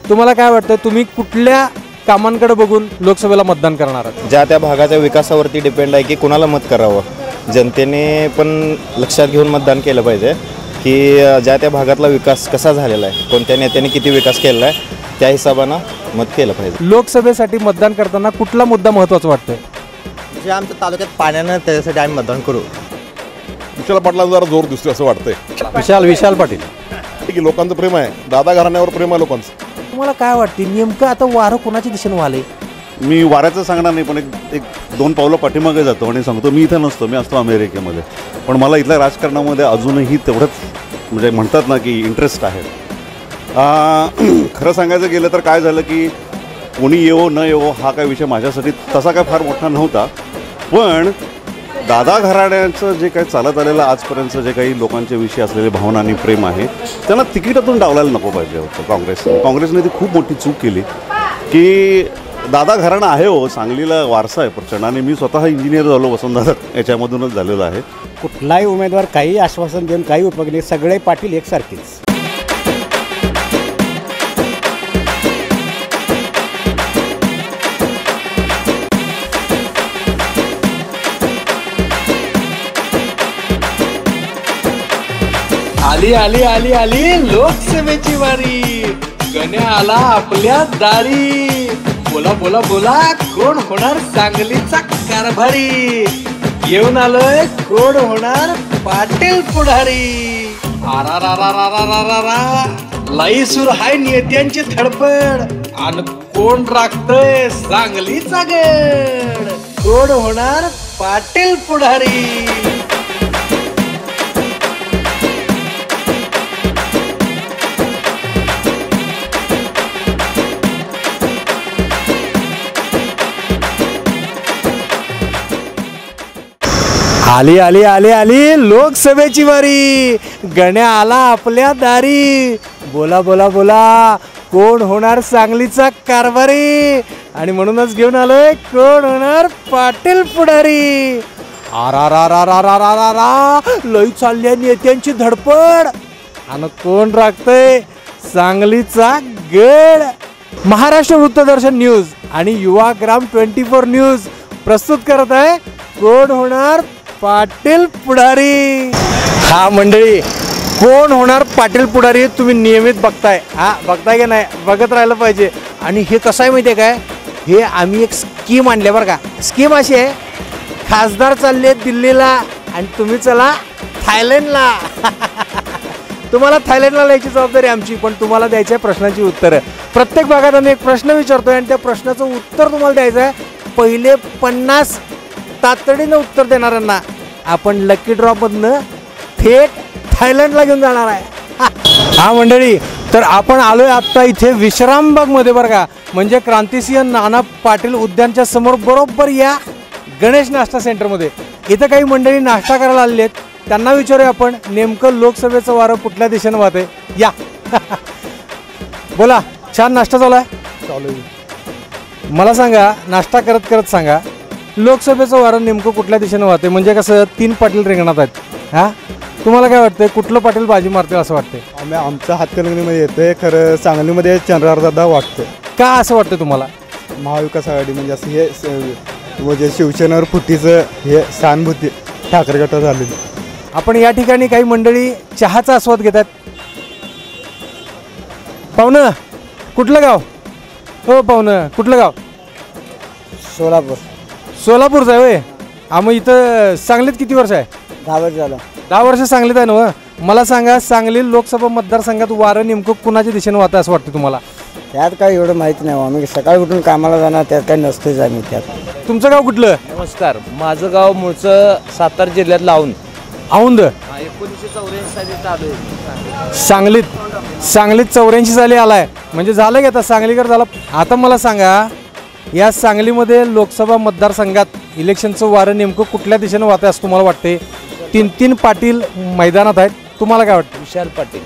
तुम्हाला काय वाटतं, तुम्ही कुठल्या कामांकडे बघून लोकसभेला मतदान करणार आहात? ज्या त्या भागाच्या विकासावरती डिपेंड आहे की कुणाला मत करावं। जनतेने पण लक्षात घेऊन मतदान केलं पाहिजे की ज्या त्या भागातला विकास कसा झालेला आहे, कोणत्या नेत्याने किती विकास केलेला आहे, त्या हिशोबानं मत केलं पाहिजे। लोकसभेसाठी मतदान करताना कुठला मुद्दा महत्त्वाचा वाटतोय? जे आमच्या तालुक्यात पाण्यानं त्याच्यासाठी आम्ही मतदान करू। विशाल पाटलांचा जरा जोर दिसतोय असं वाटतंय। विशाल पाटील की लोकांचं प्रेम आहे, दादा घराण्यावर प्रेम आहे लोकांचं। तुम्हाला काय वाटते नेमकं आता वारं कोणाच्या दिशेने वाले? मी वाऱ्याचं सांगणार नाही, पण एक दोन पावलं पाठीमागे जातो आणि सांगतो मी इथं नसतो, मी असतो अमेरिकेमध्ये, पण मला इथल्या राजकारणामध्ये अजूनही तेवढंच म्हणजे म्हणतात ना की इंटरेस्ट आहे। खरं सांगायचं गेलं तर काय झालं की कोणी येवो न येवो हा काय विषय माझ्यासाठी तसा काय फार मोठा नव्हता, पण दादा घराण्याचं जे काही चालत आलेलं आजपर्यंत जे काही लोकांच्या विषयी असलेले भावना आणि प्रेम आहे त्यांना तिकीटातून डावलायला नको पाहिजे होतं काँग्रेसने ती खूप मोठी चूक केली की दादा घराणं आहे हो, सांगलीला वारसा आहे प्रचंड, आणि मी स्वतः इंजिनियर झालो वसंतदादा याच्यामधूनच झालेलो आहे। कुठलाही उमेदवार काही आश्वासन देऊन काही उपयोग नाही, सगळे पाटील एकसारखेच। आली आली आली आली लोकसभेची वारी, गण्या आला आपल्या दारी। बोला बोला बोला कोण होणार सांगलीचा कारभारी? येऊन आलोय कोण होणार पाटील पुढारी? लाई सुर हाय नेत्यांची धडपड, आणि कोण राखतोय सांगलीचा गड? कोण होणार पाटील पुढारी? आली आली आली आली लोकसभेची वारी, गण्या आला आपल्या दारी। बोला बोला बोला कोण होणार सांगलीचा कारभारी? आणि म्हणूनच घेऊन आलोय कोण होणार पाटील पुढारी? लई चालल्या नेत्यांची धडपड, आणि कोण राखतंय सांगलीचा गड? महाराष्ट्र वृत्तदर्शन न्यूज आणि युवाग्राम 24 न्यूज प्रस्तुत करत आहे कोण होणार पाटील पुढारी। हा मंडळी, कोण होणार पाटील पुढारी तुम्ही नियमित बघताय, बघताय की नाही? बघत राहिलं पाहिजे। आणि हे कसं आहे माहिती आहे काय, हे आम्ही एक स्कीम आणली बरं का। स्कीम अशी आहे, खासदार चालले दिल्लीला आणि तुम्ही चला थायलंडला। तुम्हाला थायलंडला जायची जबाबदारी आमची, पण तुम्हाला द्यायची आहे प्रश्नांची उत्तरं। प्रत्येक भागात आम्ही एक प्रश्न विचारतोय आणि त्या प्रश्नाचं उत्तर तुम्हाला द्यायचं आहे। पहिले 50 तातडीनं उत्तर देणाऱ्यांना आपण लकी ड्रॉपमधनं थेट थायलंडला घेऊन जाणार आहे। हा मंडळी, तर आपण आलोय आत्ता इथे विश्रामबागमध्ये बरं का, म्हणजे क्रांतिसिंह नाना पाटील उद्यानच्या समोर बरोबर या गणेश नाश्ता सेंटरमध्ये। इथं काही मंडळी नाश्ता करायला आलेले आहेत, त्यांना विचारूया आपण नेमकं लोकसभेचं वारं कुठल्या दिशेनं वाहत आहे। या बोला, छान नाश्ता चालू आहे? चालू आहे। मला सांगा, नाश्ता करत करत सांगा, लोकसभेचं वारं नेमकं कुठल्या दिशेनं वाहते? म्हणजे कसं 3 पाटील रिंगणात आहेत, हां तुम्हाला काय वाटतंय कुठलं पाटील बाजी मारतील असं वाटतंय? आम्ही आमच्या हातकणंगणीमध्ये येतोय, खरं सांगलीमध्ये चंद्रहारदादा वाटतं। का असं वाटतं तुम्हाला? महाविकास आघाडी म्हणजे असं हे म्हणजे शिवसेनेवर फुटीचं हे सहानुभूती ठाकरे गटात झालेली। आपण या ठिकाणी काही मंडळी चहाचा आस्वाद घेतात। पाहुणं कुठलं गाव? हो पाहुणं कुठलं गाव? सोलापूर। सोलापूरचं आहे होय? मग इथं सांगलीत किती वर्ष आहे? 10 वर्ष झालं। 10 वर्ष सांगलीत आहे ना? मला सांगा, सांगली लोकसभा मतदारसंघात वारं नेमकं कुणाच्या दिशेने वाहतं असं वाटतं तुम्हाला? त्यात काय एवढं माहिती नाही, आम्ही सकाळी उठून कामाला जाणार, त्यात काय नसतेच आम्ही त्यात। तुमचं गाव कुठलं? नमस्कार, माझं गाव मूळचं सातारा जिल्ह्यात औंध। 1984 साली चालू आहे सांगलीत 84 साली आलाय, म्हणजे झालं की आता सांगलीकर झाला। आता मला सांगा, या सांगलीमध्ये लोकसभा मतदारसंघात इलेक्शनचं वारं नेमकं कुठल्या दिशेनं वाहतं असं तुम्हाला वाटते? 3 पाटील मैदानात आहेत, तुम्हाला काय वाटतं? विशाल पाटील।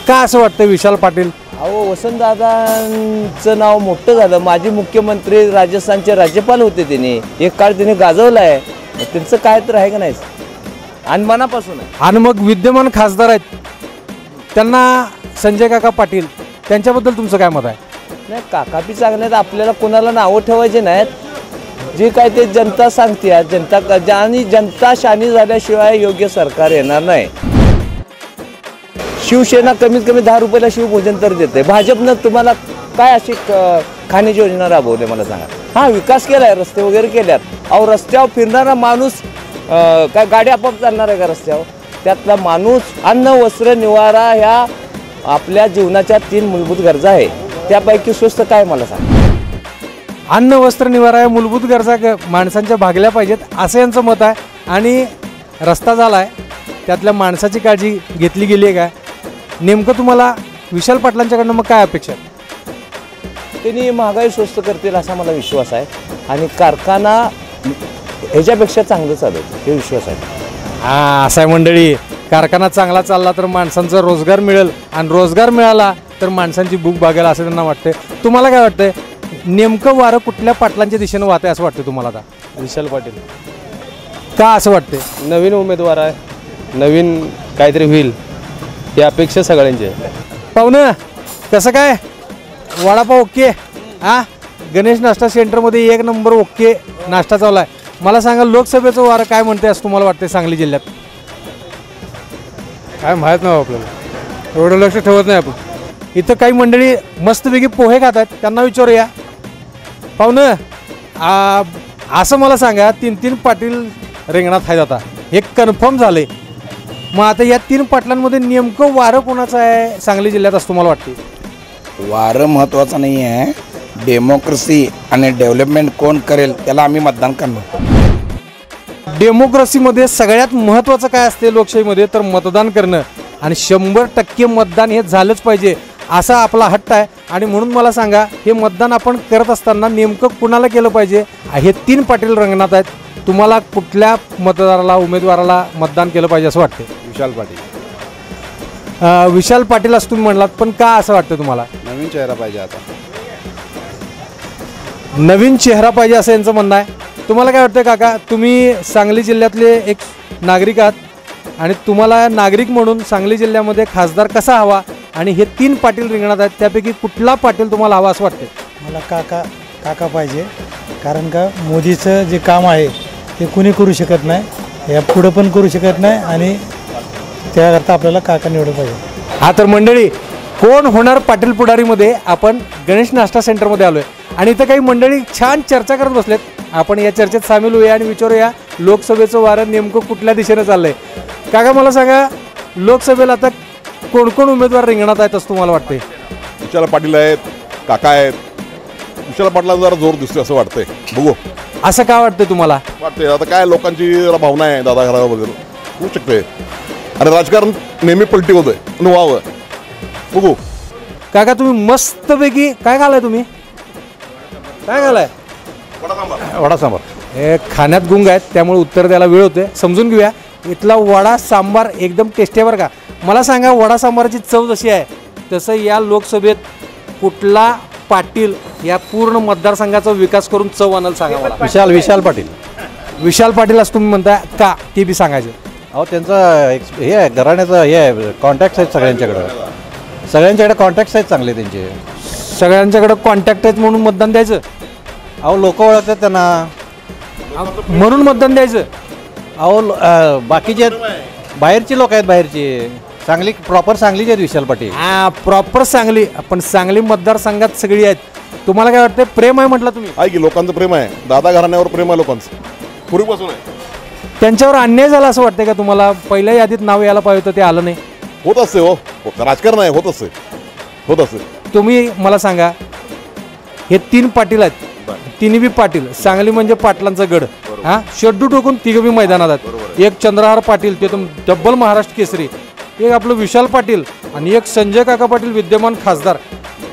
का असं वाटतं विशाल पाटील? अहो, वसंतदादांचं नाव मोठं झालं, माजी मुख्यमंत्री, राजस्थानचे राज्यपाल होते, त्यांनी एक काळ त्यांनी गाजवला आहे, त्यांचं काय तर आहे का नाही? आणि मनापासून आहे। आणि मग विद्यमान खासदार आहेत त्यांना संजय काका पाटील त्यांच्याबद्दल तुमचं काय मत आहे? नाही, काकापी चांगले आहेत, आपल्याला कोणाला नावं ठेवायचे नाहीत. जे काय ते जनता सांगते, आणि जनता शानी झाल्याशिवाय योग्य सरकार येणार नाही. शिवसेना कमीत कमी 10 रुपयाला शिवभोजन तर देते. भाजपनं तुम्हाला काय अशी खाण्याची योजना राबवली मला सांगा. हा, विकास केला आहे, रस्ते वगैरे केल्यात. अहो, रस्त्यावर फिरणारा माणूस काय गाडी आपोआप चालणार आहे का रस्त्यावर? त्यातला माणूस अन्न, वस्त्र, निवारा ह्या आपल्या जीवनाच्या 3 मूलभूत गरजा आहे. त्यापैकी स्वस्त काय मला सांगा. अन्न, वस्त्र, निवारा या मूलभूत गरजा माणसांच्या भागल्या पाहिजेत असं यांचं मत आहे. आणि रस्ता झाला आहे, त्यातल्या माणसाची काळजी घेतली गेली आहे का? नेमकं तुम्हाला विशाल पाटलांच्याकडनं मग काय अपेक्षा आहे? त्यांनी महागाई स्वस्त करतील असा मला विश्वास आहे. आणि कारखाना ह्याच्यापेक्षा चांगलं चालवतं हे विश्वास आहे. हा, असं आहे मंडळी. कारखाना चांगला चालला तर माणसांचा रोजगार मिळेल, आणि रोजगार मिळाला तर माणसांची भूक भागेल असं त्यांना वाटतंय. तुम्हाला काय वाटतंय? नेमकं वारं कुठल्या पाटलांच्या दिशेनं वाहतंय असं वाटतं तुम्हाला? आता विशाल पाटील का असं वाटतंय? नवीन उमेदवार आहे, नवीन काहीतरी होईल ही अपेक्षा सगळ्यांची आहे. पाहुणं कसं काय? वडापाव ओके? हा, गणेश नाश्ता सेंटरमध्ये 1 नंबर ओके नाश्ता चालू आहे. मला सांगा, लोकसभेचं वारं काय म्हणते असं तुम्हाला वाटतंय सांगली जिल्ह्यात? काय माहीत नाही आपल्याला, एवढं लक्ष ठेवत नाही आपण. इथं काही मंडळी मस्तपैकी पोहे खात आहेत, त्यांना विचारूया. पाहुणं, असं मला सांगा, 3 पाटील रिंगणात आहेत आता, हे कन्फर्म झाले. मग आता या 3 पाटलांमध्ये नेमकं वारं कोणाचं आहे सांगली जिल्ह्यात असं तुम्हाला वाटते? वारं महत्त्वाचं नाही आहे, डेमोक्रेसी आणि डेव्हलपमेंट कोण करेल त्याला आम्ही मतदान करणार. डेमोक्रेसीमध्ये सगळ्यात महत्त्वाचं काय असते लोकशाहीमध्ये? तर मतदान करणं. आणि 100% मतदान हे झालंच पाहिजे असा आपला हट्ट आहे. आणि म्हणून मला सांगा, हे मतदान आपण करत असताना नेमकं कुणाला केलं पाहिजे? हे 3 पाटील रंगणात आहेत. तुम्हाला कुठल्या मतदाराला, उमेदवाराला मतदान केलं पाहिजे असं वाटतं? विशाल पाटील. विशाल पाटील असं तुम्ही म्हणलात, पण का असं वाटतं तुम्हाला? नवीन चेहरा पाहिजे. आता नवीन चेहरा पाहिजे असं यांचं म्हणणं आहे. तुम्हाला काय वाटतं काका? तुम्ही सांगली जिल्ह्यातले एक नागरिक आहात, आणि तुम्हाला नागरिक म्हणून सांगली जिल्ह्यामध्ये खासदार कसा हवा? आणि हे 3 पाटील रिंगणात आहेत, त्यापैकी कुठला पाटील तुम्हाला हवा असं वाटतं? मला काका पाहिजे. कारण का मोदीचं जे काम आहे ते कुणी करू शकत नाही, या पुढं पण करू शकत नाही, आणि त्याकरता आपल्याला काका निवडलं पाहिजे. हा, तर मंडळी, कोण होणार पाटील पुढारीमध्ये आपण गणेश नाश्ता सेंटरमध्ये आलो आहे. आणि इथं काही मंडळी छान चर्चा करत बसलेत. आपण या चर्चेत सामील होऊया आणि विचारूया, लोकसभेचं वारं नेमकं कुठल्या दिशेनं चाललं आहे. काका मला सांगा, लोकसभेला आता कोण कोण उमेदवार रिंगणात आहेत असं तुम्हाला वाटतंय? विशाल पाटील आहेत, काका आहेत. विशाल पाटलांचा जरा जोर दिसतोय असं वाटतंय. बघू. असं का वाटतंय तुम्हाला? वाटतंय आता काय लोकांची जरा भावना आहे, दादा घरा वगैरे होऊ शकते. आणि राजकारण नेहमी पलटी होतंय, व्हावं. बघू. काका, तुम्ही मस्तपैकी काय खालाय? तुम्ही काय खालाय? वडा सांबार. हे खाण्यात गुंग आहेत, त्यामुळे उत्तर द्यायला वेळ होते. समजून घेऊया. इथला वडा सांबार एकदम टेस्टी आहे बरं का. मला सांगा, वडा सांबाराची चव जशी आहे तसं या लोकसभेत कुठला पाटील या पूर्ण मतदारसंघाचा विकास करून चव आणायला सांगा मला? विशाल पाटील. विशाल पाटील असं तुम्ही म्हणताय का? ते बी सांगायचं. अहो, त्यांचं हे आहे, घराण्याचं हे आहे, कॉन्टॅक्ट्स आहेत सगळ्यांच्याकडे कॉन्टॅक्ट्स आहेत चांगले त्यांचे. सगळ्यांच्याकडे कॉन्टॅक्ट आहेत म्हणून मतदान द्यायचं? अहो, लोक ओळखतात त्यांना म्हणून मतदान द्यायचं? अहो, बाकीचे बाहेरची लोक आहेत, बाहेरची. सांगली प्रॉपर सांगलीचे आहेत विशाल पाटील. हा, प्रॉपर सांगली. पण सांगली मतदारसंघात सगळी आहेत. तुम्हाला काय वाटतं? प्रेम आहे म्हटलं तुम्ही? आहे की, लोकांचं प्रेम आहे. दादा घराण्यावर प्रेम आहे लोकांचं, पूर्वीपासून आहे. त्यांच्यावर अन्याय झाला असं वाटतं का तुम्हाला? पहिल्या यादीत नाव यायला पाहिजे होतं, ते आलं नाही. होत असते. हो, राजकारण आहे, होत असते. तुम्ही मला सांगा, हे 3 पाटील आहेत, 3 बी पाटील. सांगली म्हणजे पाटलांचा गड. हा, शेड्डू टोकून 3 बी मैदानात आहेत. एक चंद्रहार पाटील, ते तर डब्बल महाराष्ट्र केसरी. एक आपलं विशाल पाटील, आणि एक संजय काका पाटील विद्यमान खासदार.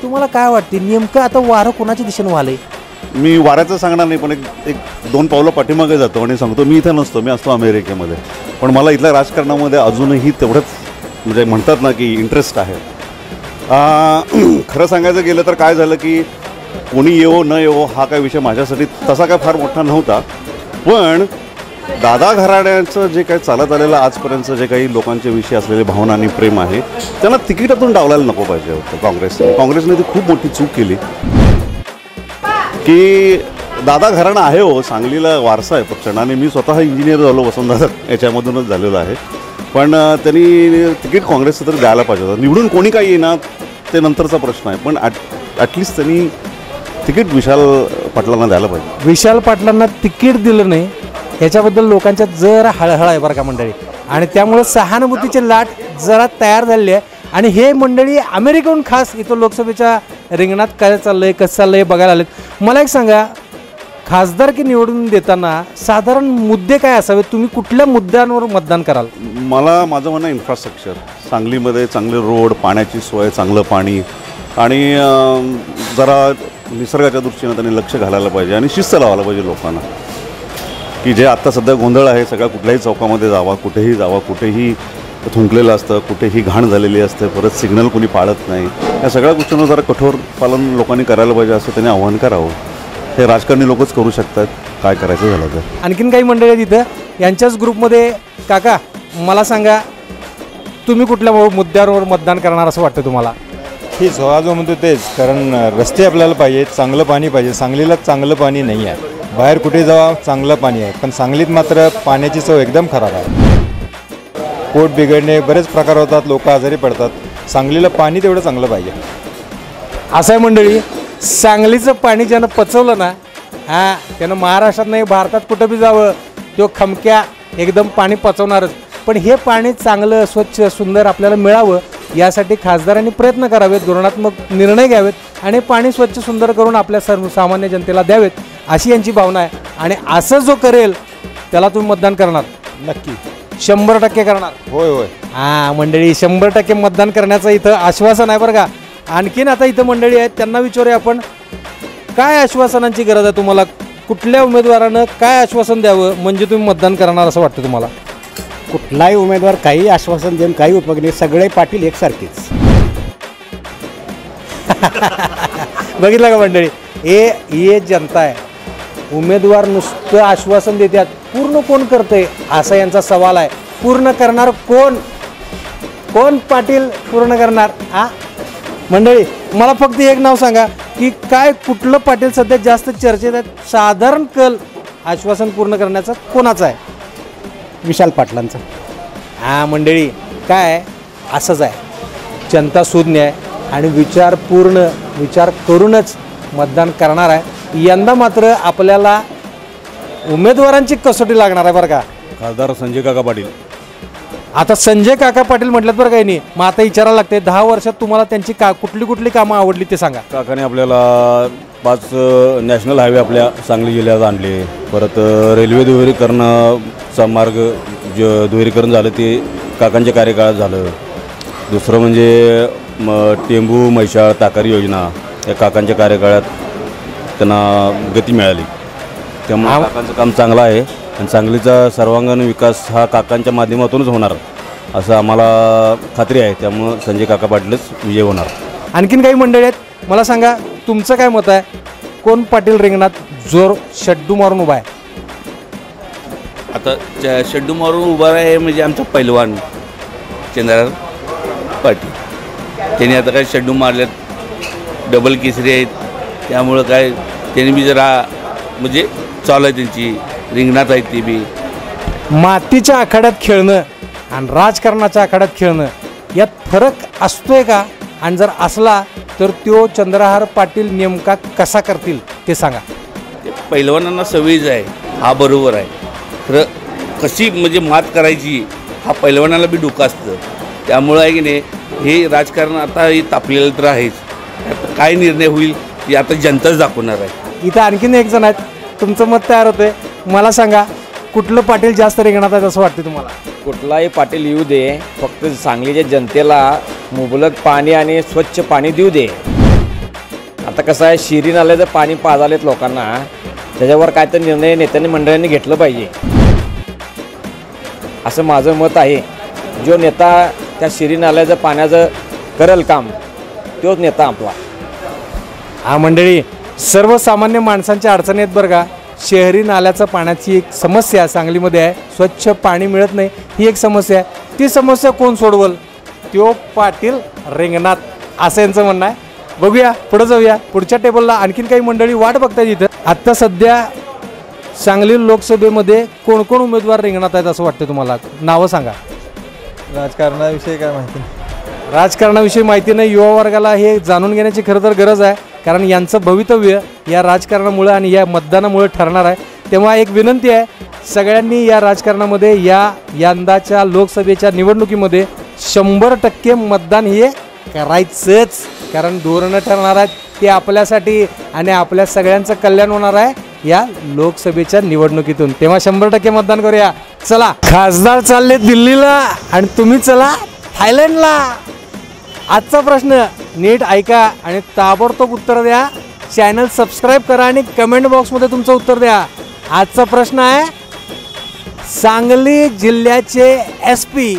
तुम्हाला काय वाटते नेमकं आता वारं कोणाच्या दिशेनं वालंय? मी वाऱ्याचं सांगणार नाही, पण एक 2 पावलं पाठीमागे जातो आणि सांगतो, मी इथं नसतो, मी असतो अमेरिकेमध्ये. पण मला इथल्या राजकारणामध्ये अजूनही तेवढंच म्हणजे म्हणतात ना की इंटरेस्ट आहे. खरं सांगायचं गेलं तर काय झालं की कोणी येवो न येवो हा काय विषय माझ्यासाठी तसा काय फार मोठा नव्हता. पण दादा घराण्याचं जे काही चालत आलेलं आजपर्यंत जे काही लोकांच्या विषयी असलेले भावना आणि प्रेम आहे त्यांना तिकिटातून डावलायला नको पाहिजे होतं काँग्रेसने ती खूप मोठी चूक केली की दादा घराणं आहे हो, सांगलीला वारसा आहे प्रचंड आणि मी स्वतः इंजिनियर झालो वसंतदादा याच्यामधूनच झालेलो आहे. पण त्यांनी तिकीट काँग्रेसचं तर द्यायला पाहिजे होतं. निवडून कोणी काही येणार ते नंतरचा प्रश्न आहे, पण ॲटलिस्ट त्यांनी तिकीट विशाल पाटलांना द्यायला पाहिजे. विशाल पाटलांना तिकीट दिलं नाही याच्याबद्दल लोकांच्या जरा हळहळ आहे बरं का मंडळी, आणि त्यामुळे सहानुभूतीची लाट जरा तयार झालेली आहे. आणि हे मंडळी अमेरिकेहून खास इथं लोकसभेच्या रिंगणात काय चाललंय कसं चाललंय बघायला आलेत. मला एक सांगा, खासदारकी निवडून देताना साधारण मुद्दे काय असावेत, तुम्ही कुठल्या मुद्द्यांवर मतदान कराल? माझं म्हणणं इन्फ्रास्ट्रक्चर, सांगलीमध्ये चांगले रोड, पाण्याची सोय, चांगलं पाणी आणि जरा निसर्गाच्या दृष्टीनं त्यांनी लक्ष घालायला पाहिजे आणि शिस्त लावायला पाहिजे लोकांना, की जे आत्ता सध्या गोंधळ आहे सगळ्या कुठल्याही चौकामध्ये जावा, कुठेही थुंकलेलं असतं, कुठेही घाण झालेली असते, परत सिग्नल कोणी पाळत नाही. या सगळ्या गोष्टींवर जरा कठोर पालन लोकांनी करायला पाहिजे असं त्यांनी आव्हान करावं. हे राजकारणी लोकच करू शकतात काय करायचं झालं तर. आणखीन काही मंडळी आहेत इथं, यांच्याच ग्रुपमध्ये. काका मला सांगा, तुम्ही कुठल्या मुद्द्यावर मतदान करणार असं वाटतं तुम्हाला? ही सोळा जो म्हणतो तेच, कारण रस्ते आपल्याला पाहिजे, चांगलं पाणी पाहिजे. सांगलीला चांगलं पाणी नाही आहे, बाहेर कुठे जावा चांगलं पाणी आहे, पण सांगलीत मात्र पाण्याची चव एकदम खराब आहे. पोट बिघडणे बरेच प्रकार होतात, लोक आजारी पडतात. सांगलीला पाणी तेवढं चांगलं पाहिजे. असं आहे मंडळी, सांगलीचं पाणी ज्यानं पचवलं ना, त्यानं महाराष्ट्रात नाही भारतात कुठं बी जावं तो खमक्या एकदम पाणी पचवणारच. पण हे पाणी चांगलं स्वच्छ सुंदर आपल्याला मिळावं यासाठी खासदारांनी प्रयत्न करावेत, धोरणात्मक निर्णय घ्यावेत आणि पाणी स्वच्छ सुंदर करून आपल्या सर्वसामान्य जनतेला द्यावेत अशी यांची भावना आहे. आणि असं जो करेल त्याला तुम्ही मतदान करणार? नक्की 100% करणार? होय होय. मंडळी 100% मतदान करण्याचं इथं आश्वासन आहे बरं का. आणखीन आता इथं मंडळी आहेत त्यांना विचारूया आपण, काय आश्वासनांची गरज आहे तुम्हाला? कुठल्या उमेदवारानं काय आश्वासन द्यावं म्हणजे तुम्ही मतदान करणार असं वाटतं तुम्हाला? कुठलाही उमेदवार काही आश्वासन देऊन काही उपयोग नाही, सगळे पाटील एकसारखेच. बघितलं का मंडळी, हे जनता आहे. उमेदवार नुसतं आश्वासन देतात, पूर्ण कोण करतंय असा यांचा सवाल आहे. पूर्ण करणार कोण? पाटील पूर्ण करणार? मंडळी मला फक्त एक नाव सांगा की काय कुठलं पाटील सध्या जास्त चर्चेत आहेत? साधारण कल आश्वासन पूर्ण करण्याचा कोणाचा आहे? विशाल पाटलांचं. मंडळी काय असंच आहे, जनता सुज्ञ आहे आणि विचार करूनच मतदान करणार आहे. यंदा मात्र आपल्याला उमेदवारांची कसोटी लागणार आहे बरं का. खासदार संजय काका पाटील. आता संजय काका पाटील म्हटलं बरं काही नाही, मग आता विचारायला लागते 10 वर्षात तुम्हाला त्यांची कुठली कामं आवडली ते सांगा. काकाने आपल्याला 5 नॅशनल हायवे आपल्या सांगली जिल्ह्यात आणले. परत रेल्वे दुहेरीकरणाचा मार्ग दुहेरीकरण झालं ते काकांच्या कार्यकाळात झालं. दुसरं म्हणजे टेंभू म्हैसाळ ताकारी योजना या काकांच्या कार्यकाळात त्यांना गती मिळाली. त्यामुळे काकांचं काम चांगलं आहे आणि सांगलीचा सर्वांगीण विकास हा काकांच्या माध्यमातूनच होणार असं आम्हाला खात्री आहे. त्यामुळं संजय काका पाटीलच विजय होणार. आणखीन काही मंडळी आहेत, मला सांगा तुमचं काय मत आहे? कोण पाटील रिंगणात जोर शड्डू मारून उभा आहे? आता शड्डू मारून उभा आहे म्हणजे आमचा पैलवान चंद्रहार पाटील. त्यांनी आता काय शड्डू मारल्यात, डबल केसरी आहेत, त्यामुळं काय त्यांनी बी जरा म्हणजे चालू आहे त्यांची रिंगणात आहेत. ती बी मातीच्या आखाड्यात खेळणं आणि राजकारणाच्या आखाड्यात खेळणं यात फरक असतोय का? आणि जर असला तर तो चंद्रहार पाटील नेमका कसा करतील ते सांगा. ते पैलवानांना सवयीच आहे, हा बरोबर आहे. खरं कशी म्हणजे मात करायची हा पैलवानाला बी डोकं असतं. त्यामुळं आहे की नाही, हे राजकारण आता हे तापलेलं तर आहेच. काय निर्णय होईल ते आता जनताच दाखवणार आहे. इथं आणखीन एक जण आहेत, तुमचं मत तयार होतंय. मला सांगा कुठलं पाटील जास्त रिंगणात आहे असं वाटतं तुम्हाला? कुठलाही पाटील येऊ दे, फक्त सांगलीच्या जनतेला मुबलक पाणी आणि स्वच्छ पाणी देऊ दे. आता कसं आहे, शिरी नाल्याचं पाणी पाजालेत लोकांना, त्याच्यावर काय तर निर्णय नेत्यांनी मंडळांनी घेतलं पाहिजे असं माझं मत आहे. जो नेता त्या शिरी नाल्याचं पाण्याचं करेल काम तोच नेता आपला. मंडळी सर्वसामान्य माणसांच्या अडचणी आहेत बरं का. शहरी नाल्याचा पाण्याची एक समस्या सांगलीमध्ये आहे, स्वच्छ पाणी मिळत नाही, ही एक समस्या आहे. ती समस्या कोण सोडवल? त्यो पाटील रिंगणात, असं यांचं म्हणणं आहे. बघूया, पुढे जाऊया. पुढच्या टेबलला आणखीन काही मंडळी वाट बघतायत इथं. आत्ता सध्या सांगली लोकसभेमध्ये कोण कोण उमेदवार रिंगणात आहेत असं वाटतं तुम्हाला? नावं सांगा. राजकारणाविषयी काय माहिती? राजकारणाविषयी माहिती नाही. युवा वर्गाला हे जाणून घेण्याची खरं तर गरज आहे, कारण यांचं भवितव्य या राजकारणामुळे आणि या मतदानामुळे ठरणार आहे. तेव्हा एक विनंती आहे, सगळ्यांनी या राजकारणामध्ये यंदाच्या लोकसभेच्या निवडणुकीमध्ये 100% मतदान हे करायचंच, कारण धोरणं ठरणार आहेत ते आपल्यासाठी आणि आपल्या सगळ्यांचं कल्याण होणार आहे या लोकसभेच्या निवडणुकीतून. तेव्हा 100% मतदान करूया. चला, खासदार चालले दिल्लीला आणि तुम्ही चला थायलंडला. आजचा प्रश्न नीट ऐका आणि ताबडतोब उत्तर द्या. चॅनल सबस्क्राईब करा आणि कमेंट बॉक्समध्ये तुमचं उत्तर द्या. आजचा प्रश्न आहे, सांगली जिल्ह्याचे SP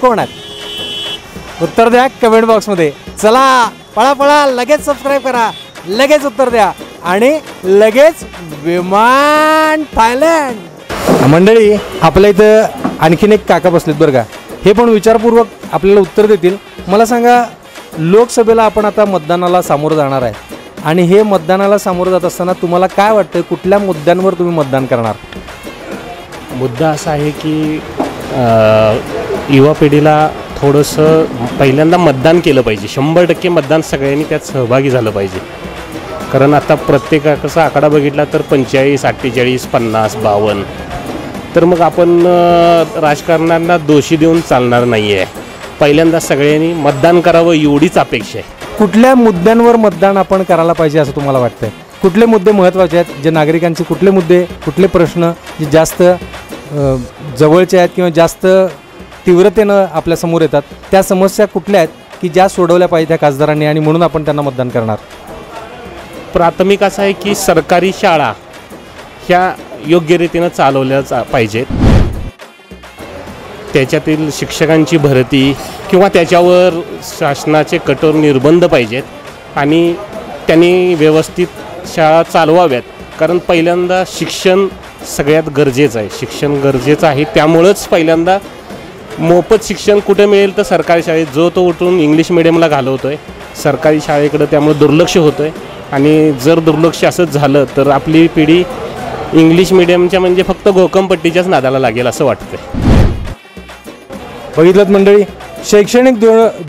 कोण आहेत? उत्तर द्या कमेंट बॉक्समध्ये. चला पळा पळा, लगेच सबस्क्राईब करा, लगेच उत्तर द्या आणि लगेच विमान थायलंड. मंडळी, आपल्या इथं आणखीन एक काका बसलेत बरं का, हे पण विचारपूर्वक आपल्याला उत्तर देतील. मला सांगा, लोकसभेला आपण आता मतदानाला सामोरं जाणार आहे आणि हे मतदानाला सामोरं जात असताना तुम्हाला काय वाटतं, कुठल्या मुद्द्यांवर तुम्ही मतदान करणार? मुद्दा असा आहे की युवा पिढीला थोडंसं पहिल्यांदा मतदान केलं पाहिजे. 100% मतदान सगळ्यांनी त्यात सहभागी झालं पाहिजे. कारण आता प्रत्येकाचा आकडा बघितला तर 45, 48, 50, 52, तर मग आपण राजकारण्यांना दोषी देऊन चालणार नाही आहे. पहिल्यांदा सगळ्यांनी मतदान करावं एवढीच अपेक्षा आहे. कुठल्या मुद्द्यांवर मतदान आपण करायला पाहिजे असं तुम्हाला वाटतंय? कुठले मुद्दे महत्त्वाचे आहेत, जे नागरिकांचे कुठले मुद्दे, कुठले प्रश्न जे जास्त जवळचे आहेत किंवा जास्त तीव्रतेनं आपल्यासमोर येतात, त्या समस्या कुठल्या आहेत की ज्या सोडवल्या पाहिजे त्या खासदारांनी आणि म्हणून आपण त्यांना मतदान करणार? प्राथमिक असं आहे की सरकारी शाळा ह्या योग्य रीतीनं चालवल्या पाहिजेत. त्याच्यातील शिक्षकांची भरती किंवा त्याच्यावर शासनाचे कठोर निर्बंध पाहिजेत आणि त्यांनी व्यवस्थित शाळा चालवाव्यात. कारण पहिल्यांदा शिक्षण सगळ्यात गरजेचं आहे. शिक्षण गरजेचं आहे, त्यामुळंच पहिल्यांदा मोफत शिक्षण कुठे मिळेल तर सरकारी शाळेत. जो तो उठून इंग्लिश मिडियमला घालवतो आहे, सरकारी शाळेकडं त्यामुळे दुर्लक्ष होतं आहे. आणि जर दुर्लक्ष असंच झालं तर आपली पिढी इंग्लिश मिडियमच्या म्हणजे फक्त घोकमपट्टीच्याच नादाला लागेल असं वाटतं. बघितलं मंडळी, शैक्षणिक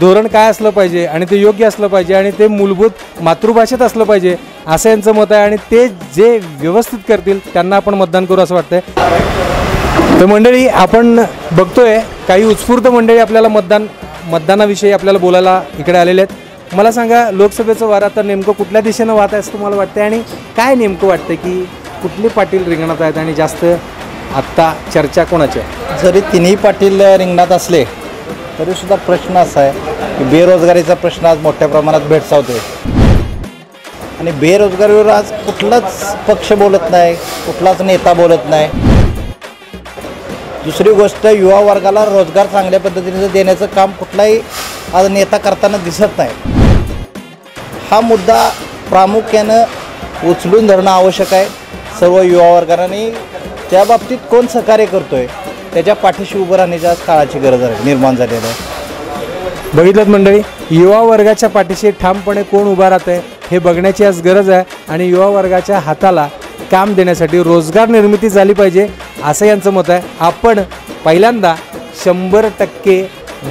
धोरण काय असलं पाहिजे आणि ते योग्य असलं पाहिजे आणि ते मूलभूत मातृभाषेत असलं पाहिजे असं यांचं मत आहे आणि ते जे व्यवस्थित करतील त्यांना आपण मतदान करू असं वाटतंय. तर मंडळी, आपण बघतोय काही उत्स्फूर्त मंडळी आपल्याला मतदानाविषयी आपल्याला बोलायला इकडे आलेले आहेत. मला सांगा, लोकसभेचं वारं आता नेमकं कुठल्या दिशेनं वाहत आहे असं तुम्हाला वाटतंय आणि काय नेमकं वाटतं की कुठले पाटील रिंगणात आहेत आणि जास्त आत्ता चर्चा कोणाची आहे? जरी तिन्ही पाटील रिंगणात असले तरीसुद्धा प्रश्न असा आहे की बेरोजगारीचा प्रश्न आज मोठ्या प्रमाणात भेडसावतोय आणि बेरोजगारीवर आज कुठलाच पक्ष बोलत नाही, कुठलाच नेता बोलत नाही. दुसरी गोष्ट, युवा वर्गाला रोजगार चांगल्या पद्धतीने देण्याचं काम कुठलाही आज नेता करताना दिसत नाही. हा मुद्दा प्रामुख्यानं उचलून धरणं आवश्यक आहे सर्व युवा वर्गाने. त्या बाबतीत कोण सहकार्य करतोय त्याच्या पाठीशी उभं राहण्याची आज काळाची गरज निर्माण झालेली आहे. बघितलं मंडळी, युवा वर्गाच्या पाठीशी ठामपणे कोण उभा राहत आहे हे बघण्याची आज गरज आहे आणि युवा वर्गाच्या हाताला काम देण्यासाठी रोजगार निर्मिती झाली पाहिजे असं यांचं मत आहे. आपण पहिल्यांदा 100%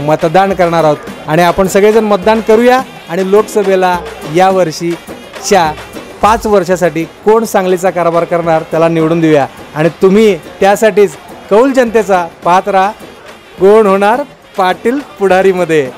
मतदान करणार आहोत आणि आपण सगळेजण मतदान करूया आणि लोकसभेला यावर्षीच्या 5 वर्षासाठी कोण सांगलीचा कारभार करणार त्याला निवडून देऊया आणि तुम्ही त्यासाठीच कौल जनतेचा पाहत राहा. कोण होणार पाटील पुढारीमध्ये.